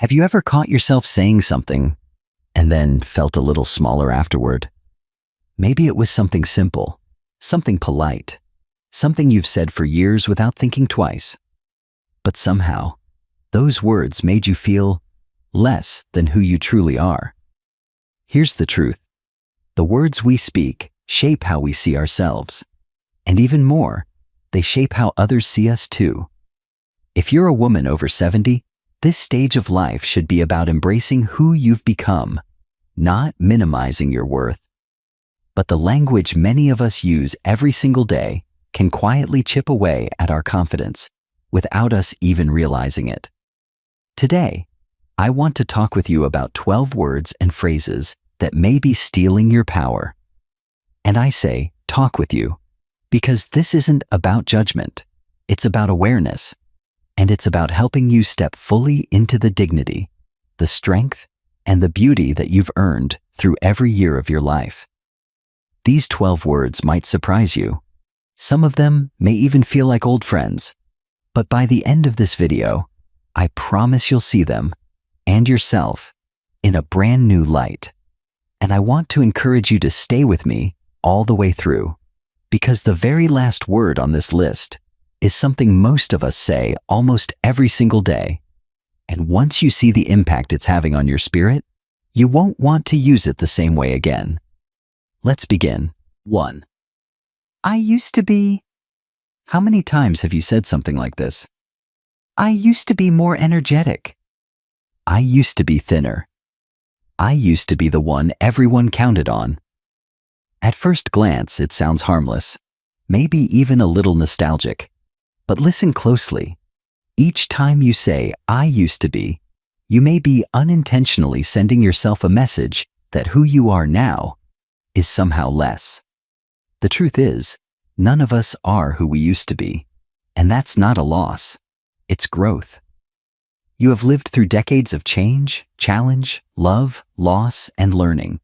Have you ever caught yourself saying something and then felt a little smaller afterward? Maybe it was something simple, something polite, something you've said for years without thinking twice. But somehow, those words made you feel less than who you truly are. Here's the truth. The words we speak shape how we see ourselves. And even more, they shape how others see us too. If you're a woman over 70, this stage of life should be about embracing who you've become, not minimizing your worth. But the language many of us use every single day can quietly chip away at our confidence without us even realizing it. Today, I want to talk with you about 12 words and phrases that may be stealing your power. And I say, talk with you, because this isn't about judgment. It's about awareness. And it's about helping you step fully into the dignity, the strength, and the beauty that you've earned through every year of your life. These 12 words might surprise you. Some of them may even feel like old friends. But by the end of this video, I promise you'll see them and yourself in a brand new light. And I want to encourage you to stay with me all the way through, because the very last word on this list is something most of us say almost every single day. And once you see the impact it's having on your spirit, you won't want to use it the same way again. Let's begin. 1. I used to be. How many times have you said something like this? I used to be more energetic. I used to be thinner. I used to be the one everyone counted on. At first glance, it sounds harmless, maybe even a little nostalgic. But listen closely. Each time you say, I used to be, you may be unintentionally sending yourself a message that who you are now is somehow less. The truth is, none of us are who we used to be, and that's not a loss. It's growth. You have lived through decades of change, challenge, love, loss, and learning.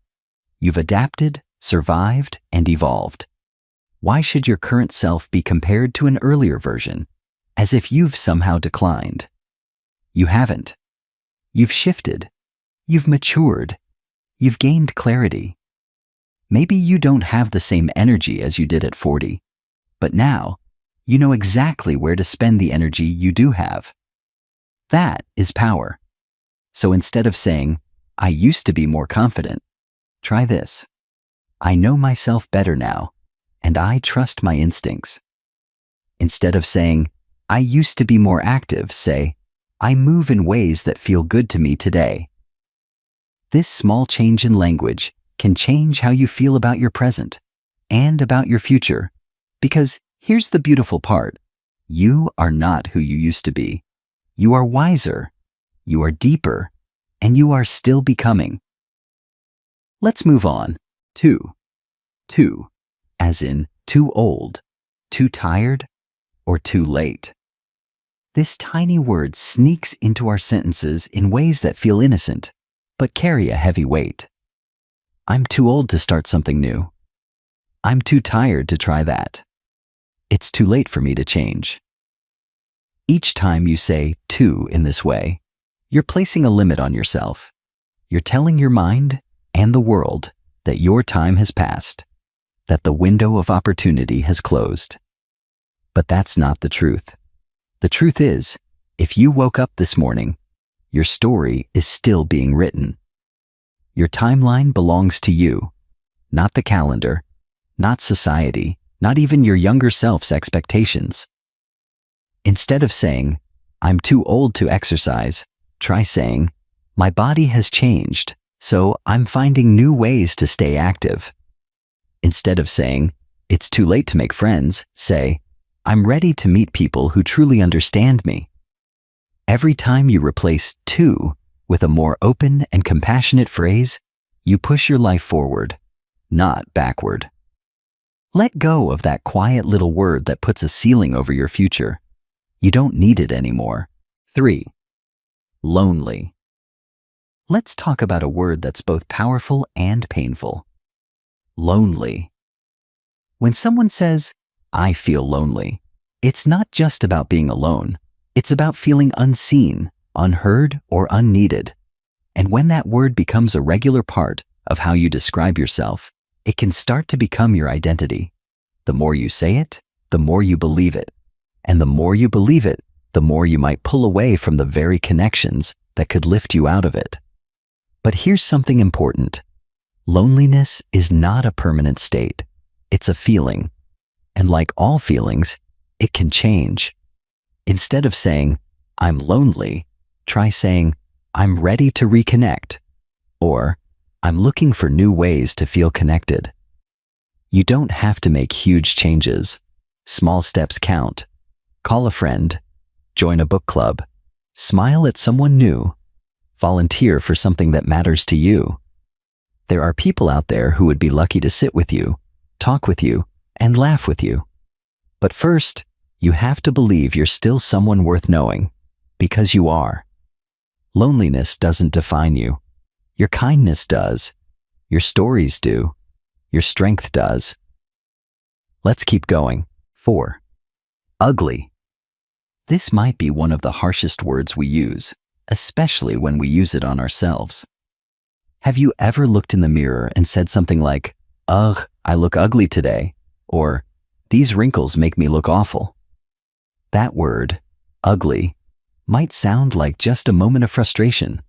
You've adapted, survived, and evolved. Why should your current self be compared to an earlier version, as if you've somehow declined? You haven't. You've shifted. You've matured. You've gained clarity. Maybe you don't have the same energy as you did at 40, but now you know exactly where to spend the energy you do have. That is power. So instead of saying, I used to be more confident, try this. I know myself better now, and I trust my instincts. Instead of saying, I used to be more active, say, I move in ways that feel good to me today. This small change in language can change how you feel about your present and about your future, because here's the beautiful part. You are not who you used to be. You are wiser, you are deeper, and you are still becoming. Let's move on. 2. As in too old, too tired, or too late. This tiny word sneaks into our sentences in ways that feel innocent, but carry a heavy weight. I'm too old to start something new. I'm too tired to try that. It's too late for me to change. Each time you say too in this way, you're placing a limit on yourself. You're telling your mind and the world that your time has passed, that the window of opportunity has closed. But that's not the truth. The truth is, if you woke up this morning, your story is still being written. Your timeline belongs to you, not the calendar, not society, not even your younger self's expectations. Instead of saying, I'm too old to exercise, try saying, my body has changed, so I'm finding new ways to stay active. Instead of saying, it's too late to make friends, say, I'm ready to meet people who truly understand me. Every time you replace too with a more open and compassionate phrase, you push your life forward, not backward. Let go of that quiet little word that puts a ceiling over your future. You don't need it anymore. 3. Lonely. Let's talk about a word that's both powerful and painful. Lonely. When someone says, I feel lonely, it's not just about being alone. It's about feeling unseen, unheard, or unneeded. And when that word becomes a regular part of how you describe yourself, it can start to become your identity. The more you say it, the more you believe it. And the more you believe it, the more you might pull away from the very connections that could lift you out of it. But here's something important. Loneliness is not a permanent state. It's a feeling. And like all feelings, it can change. Instead of saying, "I'm lonely," try saying, "I'm ready to reconnect," or "I'm looking for new ways to feel connected." You don't have to make huge changes. Small steps count. Call a friend, join a book club, smile at someone new, volunteer for something that matters to you. There are people out there who would be lucky to sit with you, talk with you, and laugh with you. But first, you have to believe you're still someone worth knowing, because you are. Loneliness doesn't define you. Your kindness does. Your stories do. Your strength does. Let's keep going. 4. Ugly. This might be one of the harshest words we use, especially when we use it on ourselves. Have you ever looked in the mirror and said something like, "Ugh, I look ugly today," or "These wrinkles make me look awful"? That word, ugly, might sound like just a moment of frustration,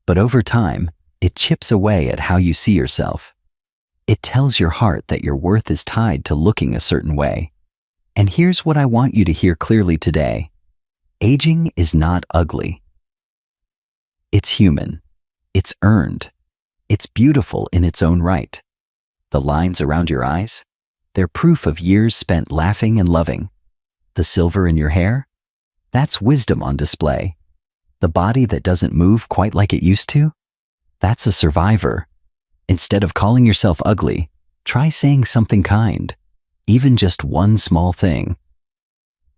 but over time, it chips away at how you see yourself. It tells your heart that your worth is tied to looking a certain way. And here's what I want you to hear clearly today. Aging is not ugly. It's human. It's earned. It's beautiful in its own right. The lines around your eyes? They're proof of years spent laughing and loving. The silver in your hair? That's wisdom on display. The body that doesn't move quite like it used to? That's a survivor. Instead of calling yourself ugly, try saying something kind, even just one small thing.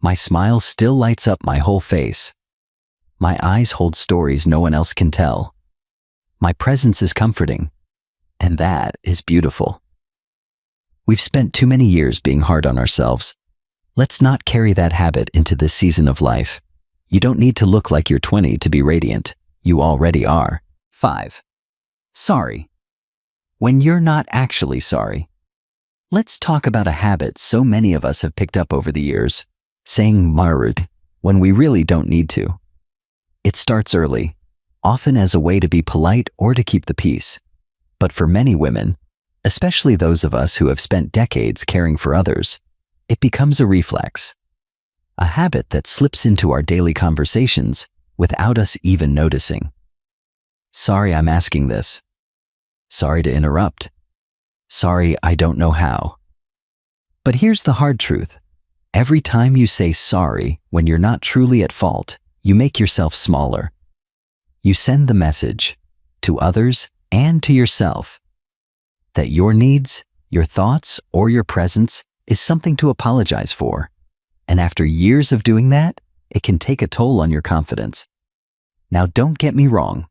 My smile still lights up my whole face. My eyes hold stories no one else can tell. My presence is comforting, and that is beautiful. We've spent too many years being hard on ourselves. Let's not carry that habit into this season of life. You don't need to look like you're 20 to be radiant. You already are. 5. Sorry. When you're not actually sorry. Let's talk about a habit so many of us have picked up over the years, saying "marud" when we really don't need to. It starts early, often as a way to be polite or to keep the peace. But for many women, especially those of us who have spent decades caring for others, it becomes a reflex, a habit that slips into our daily conversations without us even noticing. Sorry I'm asking this. Sorry to interrupt. Sorry I don't know how. But here's the hard truth. Every time you say sorry when you're not truly at fault, you make yourself smaller. You send the message, to others and to yourself, that your needs, your thoughts, or your presence is something to apologize for. And after years of doing that, it can take a toll on your confidence. Now, don't get me wrong.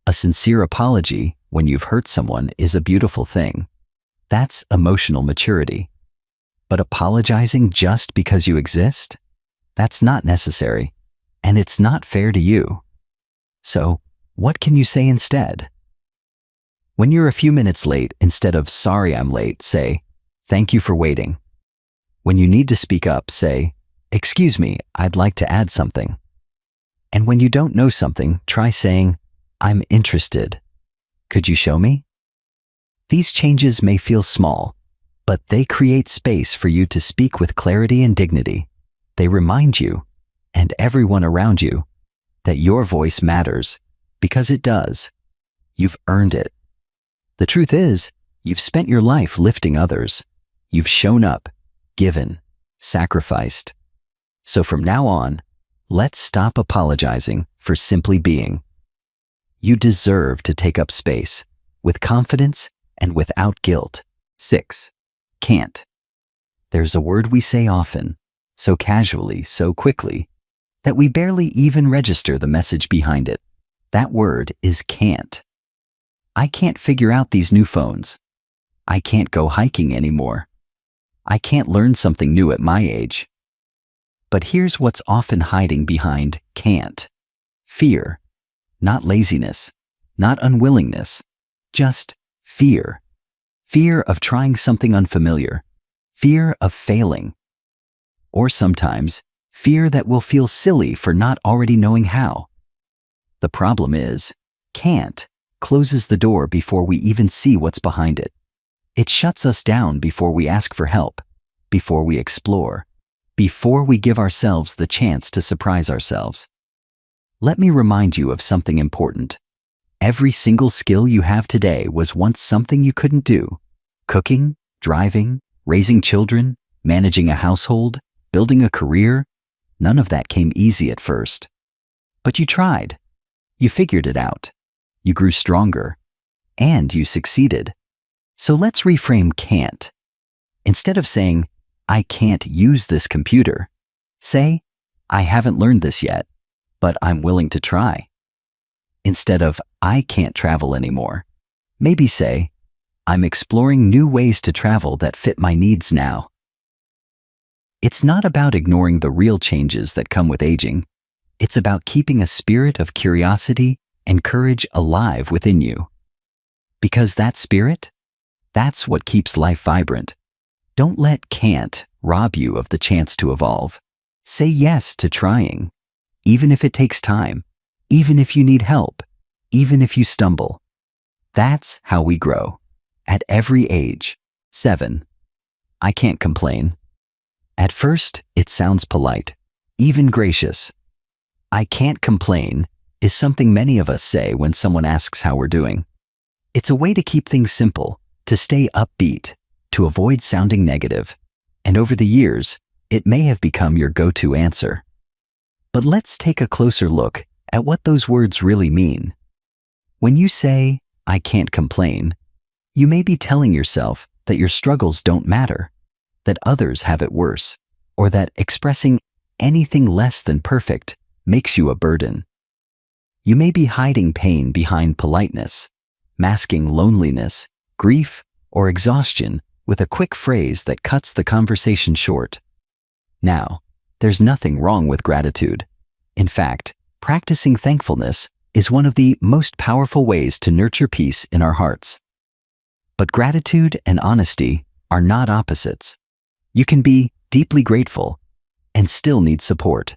A sincere apology when you've hurt someone is a beautiful thing. That's emotional maturity. But apologizing just because you exist? That's not necessary, and it's not fair to you. So, what can you say instead? When you're a few minutes late, instead of "sorry I'm late," say, "Thank you for waiting." When you need to speak up, say, "Excuse me, I'd like to add something." And when you don't know something, try saying, "I'm interested. Could you show me?" These changes may feel small, but they create space for you to speak with clarity and dignity. They remind you, and everyone around you, that your voice matters, because it does. You've earned it. The truth is, you've spent your life lifting others. You've shown up, given, sacrificed. So from now on, let's stop apologizing for simply being. You deserve to take up space, with confidence and without guilt. 6. Can't. There's a word we say often, so casually, so quickly, that we barely even register the message behind it. That word is can't. I can't figure out these new phones. I can't go hiking anymore. I can't learn something new at my age. But here's what's often hiding behind can't. fear, not laziness, not unwillingness, just fear. Fear of trying something unfamiliar, fear of failing, or sometimes fear that we'll feel silly for not already knowing how. The problem is, can't closes the door before we even see what's behind it. It shuts us down before we ask for help, before we explore, before we give ourselves the chance to surprise ourselves. Let me remind you of something important. Every single skill you have today was once something you couldn't do. Cooking, driving, raising children, managing a household, building a career, none of that came easy at first. But you tried. You figured it out. You grew stronger. And you succeeded. So let's reframe can't. Instead of saying, I can't use this computer, say, I haven't learned this yet, but I'm willing to try. Instead of, I can't travel anymore, maybe say, I'm exploring new ways to travel that fit my needs now. It's not about ignoring the real changes that come with aging. It's about keeping a spirit of curiosity and courage alive within you. Because that spirit, that's what keeps life vibrant. Don't let can't rob you of the chance to evolve. Say yes to trying, even if it takes time, even if you need help, even if you stumble. That's how we grow. At every age. 7. I can't complain. At first, it sounds polite, even gracious. I can't complain is something many of us say when someone asks how we're doing. It's a way to keep things simple, to stay upbeat, to avoid sounding negative. And over the years, it may have become your go-to answer. But let's take a closer look at what those words really mean. When you say, I can't complain, you may be telling yourself that your struggles don't matter, that others have it worse, or that expressing anything less than perfect makes you a burden. You may be hiding pain behind politeness, masking loneliness, grief, or exhaustion with a quick phrase that cuts the conversation short. Now, there's nothing wrong with gratitude. In fact, practicing thankfulness is one of the most powerful ways to nurture peace in our hearts. But gratitude and honesty are not opposites. You can be deeply grateful and still need support.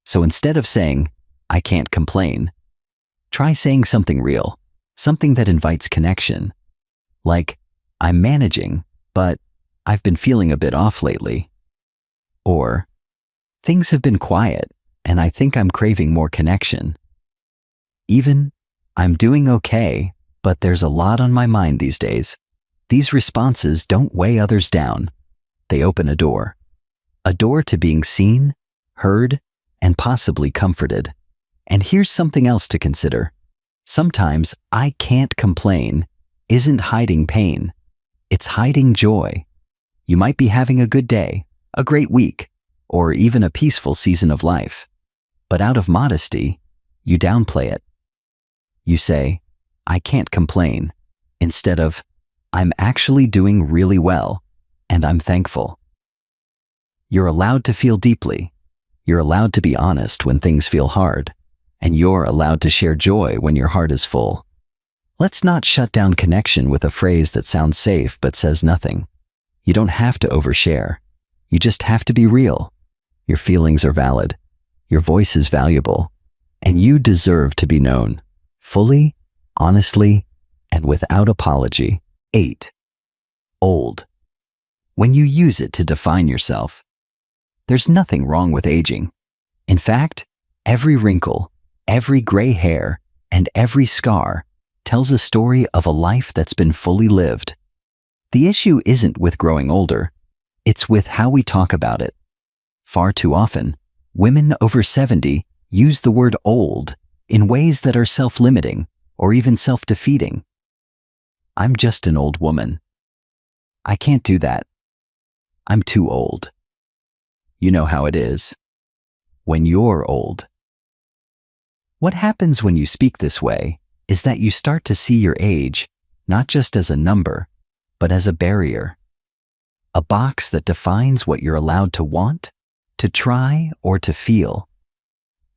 So instead of saying, I can't complain, try saying something real, something that invites connection. Like, I'm managing, but I've been feeling a bit off lately. Or, things have been quiet and I think I'm craving more connection. Even, I'm doing okay, but there's a lot on my mind these days. These responses don't weigh others down. They open a door to being seen, heard, and possibly comforted. And here's something else to consider. Sometimes I can't complain isn't hiding pain. It's hiding joy. You might be having a good day, a great week, or even a peaceful season of life. But out of modesty, you downplay it. You say, I can't complain, instead of, I'm actually doing really well, and I'm thankful. You're allowed to feel deeply. You're allowed to be honest when things feel hard, and you're allowed to share joy when your heart is full. Let's not shut down connection with a phrase that sounds safe but says nothing. You don't have to overshare. You just have to be real. Your feelings are valid. Your voice is valuable. And you deserve to be known. Fully, honestly, and without apology. 8. Old. When you use it to define yourself. There's nothing wrong with aging. In fact, every wrinkle, every gray hair, and every scar tells a story of a life that's been fully lived. The issue isn't with growing older, it's with how we talk about it. Far too often, women over 70 use the word old in ways that are self-limiting or even self-defeating. I'm just an old woman. I can't do that. I'm too old. You know how it is. When you're old. What happens when you speak this way is that you start to see your age not just as a number, but as a barrier. A box that defines what you're allowed to want, to try, or to feel.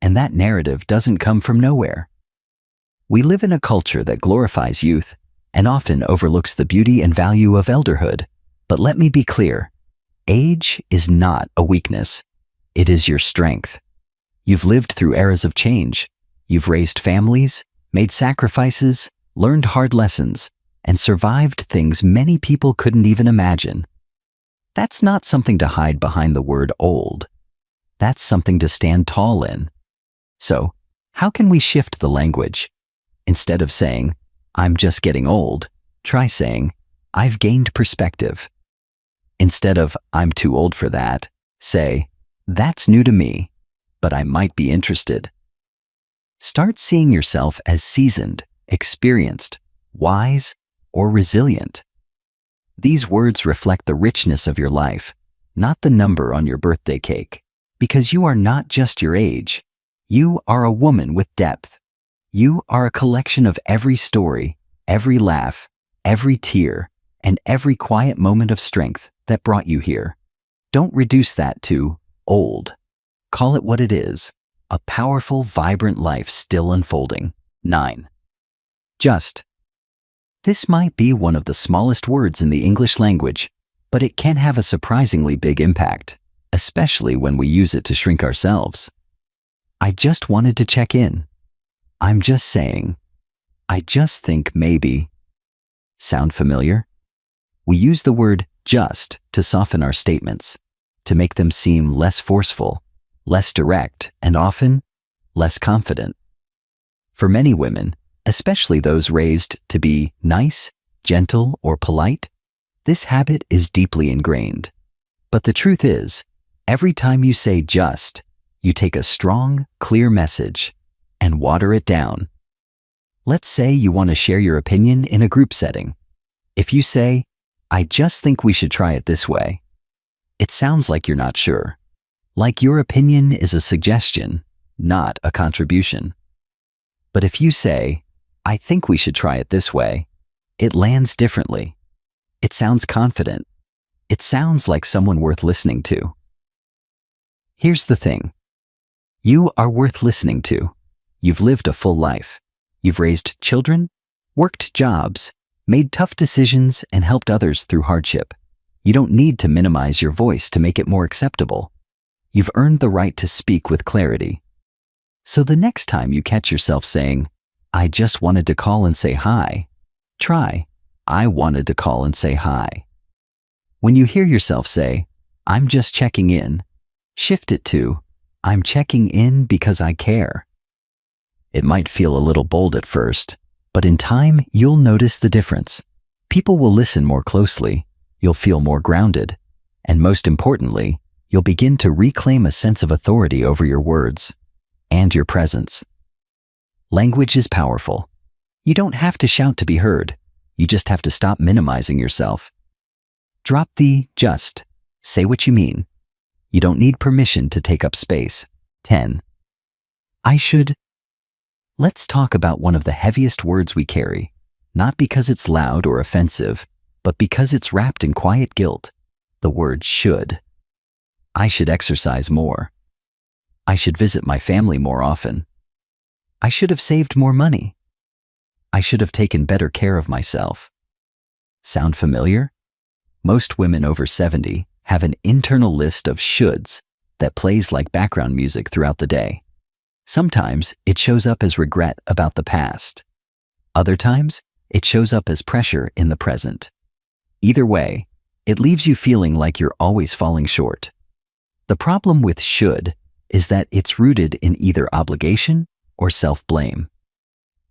And that narrative doesn't come from nowhere. We live in a culture that glorifies youth and often overlooks the beauty and value of elderhood. But let me be clear, age is not a weakness. It is your strength. You've lived through eras of change. You've raised families, made sacrifices, learned hard lessons, and survived things many people couldn't even imagine. That's not something to hide behind the word old. That's something to stand tall in. So, how can we shift the language? Instead of saying, "I'm just getting old," try saying, "I've gained perspective." Instead of, "I'm too old for that," say, "That's new to me, but I might be interested." Start seeing yourself as seasoned, experienced, wise, or resilient. These words reflect the richness of your life, not the number on your birthday cake, because you are not just your age. You are a woman with depth. You are a collection of every story, every laugh, every tear, and every quiet moment of strength that brought you here. Don't reduce that to old. Call it what it is, a powerful, vibrant life still unfolding. 9. Just. This might be one of the smallest words in the English language, but it can have a surprisingly big impact, especially when we use it to shrink ourselves. I just wanted to check in. I'm just saying. I just think maybe. Sound familiar? We use the word just to soften our statements, to make them seem less forceful, less direct, and often less confident. For many women, especially those raised to be nice, gentle, or polite, this habit is deeply ingrained. But the truth is, every time you say just, you take a strong, clear message and water it down. Let's say you want to share your opinion in a group setting. If you say, "I just think we should try it this way," it sounds like you're not sure. Like your opinion is a suggestion, not a contribution. But if you say, "I think we should try it this way," it lands differently. It sounds confident. It sounds like someone worth listening to. Here's the thing. You are worth listening to. You've lived a full life. You've raised children, worked jobs, made tough decisions, and helped others through hardship. You don't need to minimize your voice to make it more acceptable. You've earned the right to speak with clarity. So the next time you catch yourself saying, "I just wanted to call and say hi," try, "I wanted to call and say hi." When you hear yourself say, "I'm just checking in," shift it to, "I'm checking in because I care." It might feel a little bold at first, but in time, you'll notice the difference. People will listen more closely, you'll feel more grounded, and most importantly, you'll begin to reclaim a sense of authority over your words and your presence. Language is powerful. You don't have to shout to be heard. You just have to stop minimizing yourself. Drop the just. Say what you mean. You don't need permission to take up space. 10. I should. Let's talk about one of the heaviest words we carry, not because it's loud or offensive, but because it's wrapped in quiet guilt. The word should. I should exercise more. I should visit my family more often. I should have saved more money. I should have taken better care of myself. Sound familiar? Most women over 70 have an internal list of shoulds that plays like background music throughout the day. Sometimes it shows up as regret about the past. Other times, it shows up as pressure in the present. Either way, it leaves you feeling like you're always falling short. The problem with should is that it's rooted in either obligation or self-blame.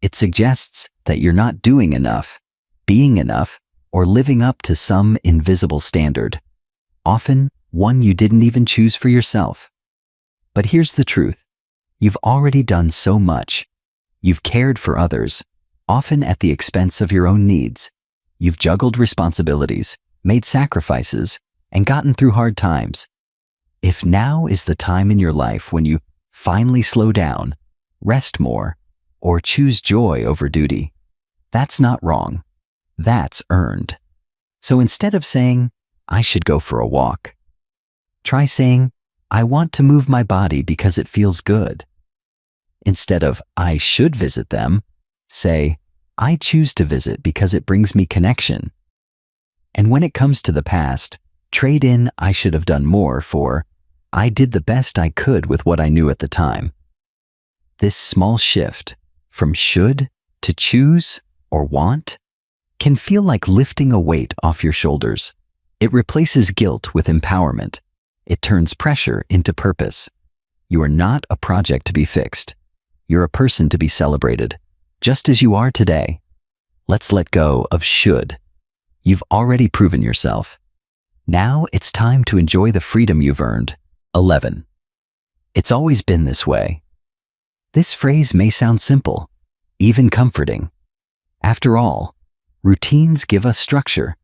It suggests that you're not doing enough, being enough, or living up to some invisible standard, often one you didn't even choose for yourself. But here's the truth. You've already done so much. You've cared for others, often at the expense of your own needs. You've juggled responsibilities, made sacrifices, and gotten through hard times. If now is the time in your life when you finally slow down, rest more, or choose joy over duty, that's not wrong. That's earned. So instead of saying, "I should go for a walk," try saying, "I want to move my body because it feels good." Instead of I should visit them, say I choose to visit because it brings me connection. And when it comes to the past, trade in I should have done more for I did the best I could with what I knew at the time. This small shift from should to choose or want can feel like lifting a weight off your shoulders. It replaces guilt with empowerment. It turns pressure into purpose. You are not a project to be fixed. You're a person to be celebrated, just as you are today. Let's let go of should. You've already proven yourself. Now it's time to enjoy the freedom you've earned. 11. It's always been this way. This phrase may sound simple, even comforting. After all, routines give us structure.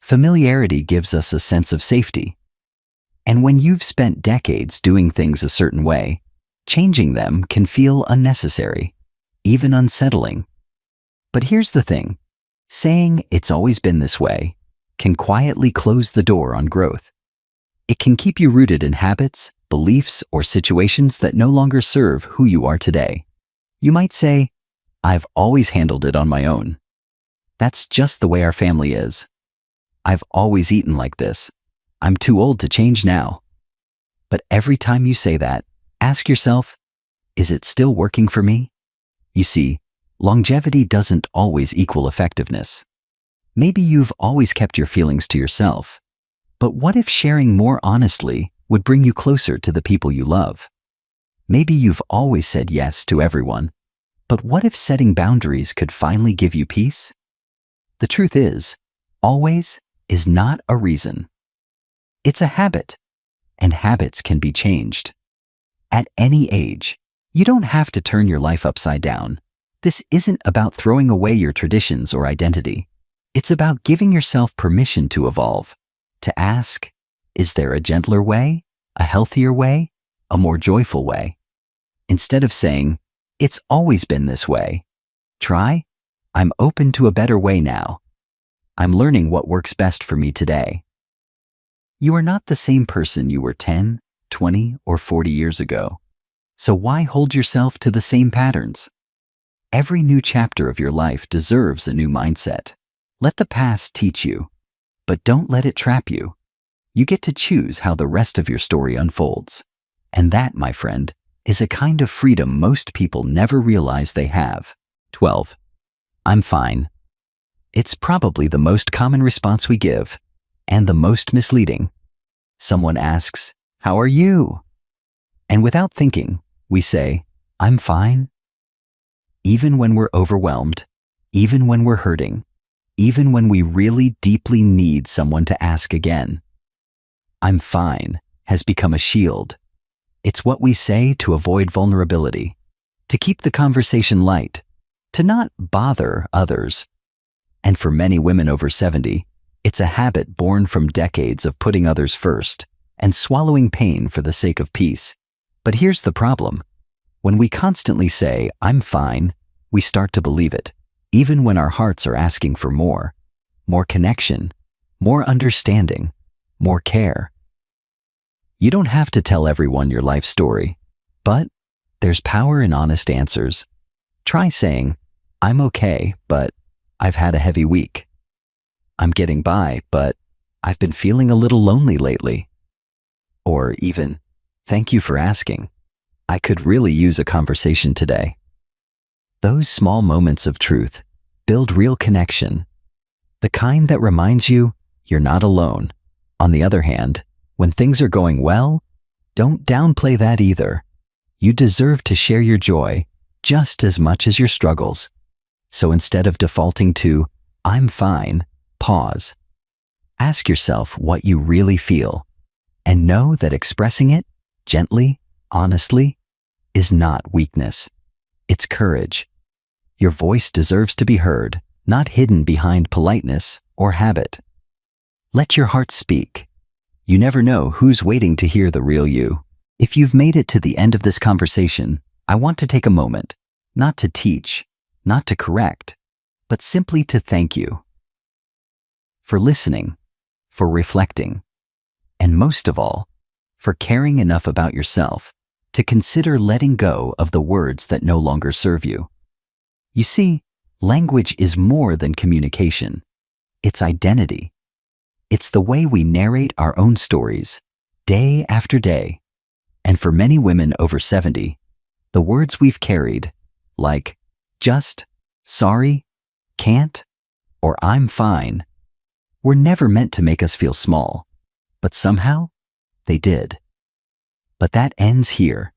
Familiarity gives us a sense of safety. And when you've spent decades doing things a certain way, changing them can feel unnecessary, even unsettling. But here's the thing. Saying it's always been this way can quietly close the door on growth. It can keep you rooted in habits, beliefs, or situations that no longer serve who you are today. You might say, I've always handled it on my own. That's just the way our family is. I've always eaten like this. I'm too old to change now. But every time you say that, ask yourself, is it still working for me? You see, longevity doesn't always equal effectiveness. Maybe you've always kept your feelings to yourself. But what if sharing more honestly would bring you closer to the people you love? Maybe you've always said yes to everyone. But what if setting boundaries could finally give you peace? The truth is, always is not a reason. It's a habit, and habits can be changed. At any age, you don't have to turn your life upside down. This isn't about throwing away your traditions or identity. It's about giving yourself permission to evolve, to ask, is there a gentler way, a healthier way, a more joyful way? Instead of saying, it's always been this way, try, I'm open to a better way now. I'm learning what works best for me today. You are not the same person you were 10, 20, or 40 years ago. So why hold yourself to the same patterns? Every new chapter of your life deserves a new mindset. Let the past teach you, but don't let it trap you. You get to choose how the rest of your story unfolds. And that, my friend, is a kind of freedom most people never realize they have. 12. I'm fine. It's probably the most common response we give, and the most misleading. Someone asks, how are you? And without thinking, we say, I'm fine. Even when we're overwhelmed, even when we're hurting, even when we really deeply need someone to ask again. I'm fine has become a shield. It's what we say to avoid vulnerability, to keep the conversation light, to not bother others. And for many women over 70, it's a habit born from decades of putting others first and swallowing pain for the sake of peace. But here's the problem. When we constantly say, I'm fine, we start to believe it, even when our hearts are asking for more connection, more understanding, more care. You don't have to tell everyone your life story, but there's power in honest answers. Try saying, I'm okay, but I've had a heavy week. I'm getting by, but I've been feeling a little lonely lately. Or even, thank you for asking. I could really use a conversation today. Those small moments of truth build real connection, the kind that reminds you you're not alone. On the other hand, when things are going well, don't downplay that either. You deserve to share your joy just as much as your struggles. So instead of defaulting to, I'm fine, pause. Ask yourself what you really feel, and know that expressing it gently, honestly, is not weakness. It's courage. Your voice deserves to be heard, not hidden behind politeness or habit. Let your heart speak. You never know who's waiting to hear the real you. If you've made it to the end of this conversation, I want to take a moment, not to teach, not to correct, but simply to thank you for listening, for reflecting, and most of all, for caring enough about yourself to consider letting go of the words that no longer serve you. You see, language is more than communication. It's identity. It's the way we narrate our own stories, day after day. And for many women over 70, the words we've carried, like just, sorry, can't, or I'm fine, were never meant to make us feel small, but somehow they did. But that ends here,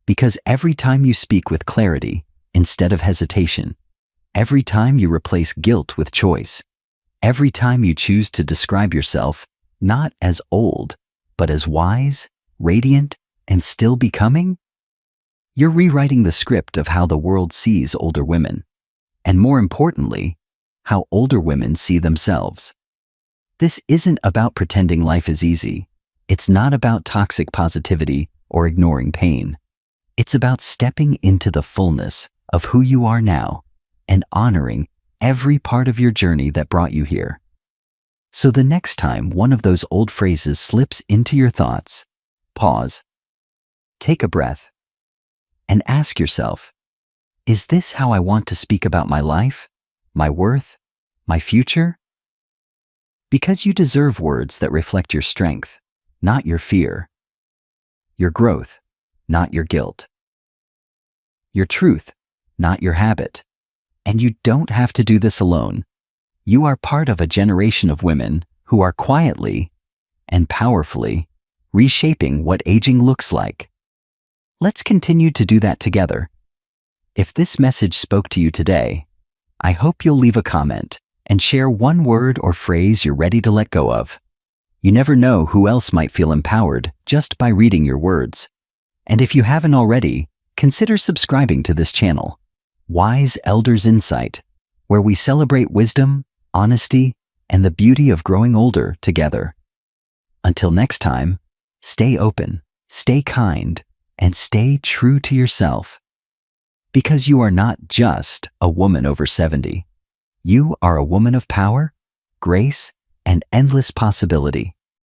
because every time you speak with clarity instead of hesitation, every time you replace guilt with choice, every time you choose to describe yourself not as old, but as wise, radiant, and still becoming, you're rewriting the script of how the world sees older women, and more importantly, how older women see themselves. This isn't about pretending life is easy. It's not about toxic positivity or ignoring pain. It's about stepping into the fullness of who you are now and honoring every part of your journey that brought you here. So the next time one of those old phrases slips into your thoughts, pause, take a breath, and ask yourself, is this how I want to speak about my life, my worth, my future? Because you deserve words that reflect your strength, not your fear, your growth, not your guilt, your truth, not your habit. And you don't have to do this alone. You are part of a generation of women who are quietly and powerfully reshaping what aging looks like. Let's continue to do that together. If this message spoke to you today, I hope you'll leave a comment and share one word or phrase you're ready to let go of. You never know who else might feel empowered just by reading your words. And if you haven't already, consider subscribing to this channel, Wise Elders Insight, where we celebrate wisdom, honesty, and the beauty of growing older together. Until next time, stay open, stay kind, and stay true to yourself. Because you are not just a woman over 70. You are a woman of power, grace, and endless possibility.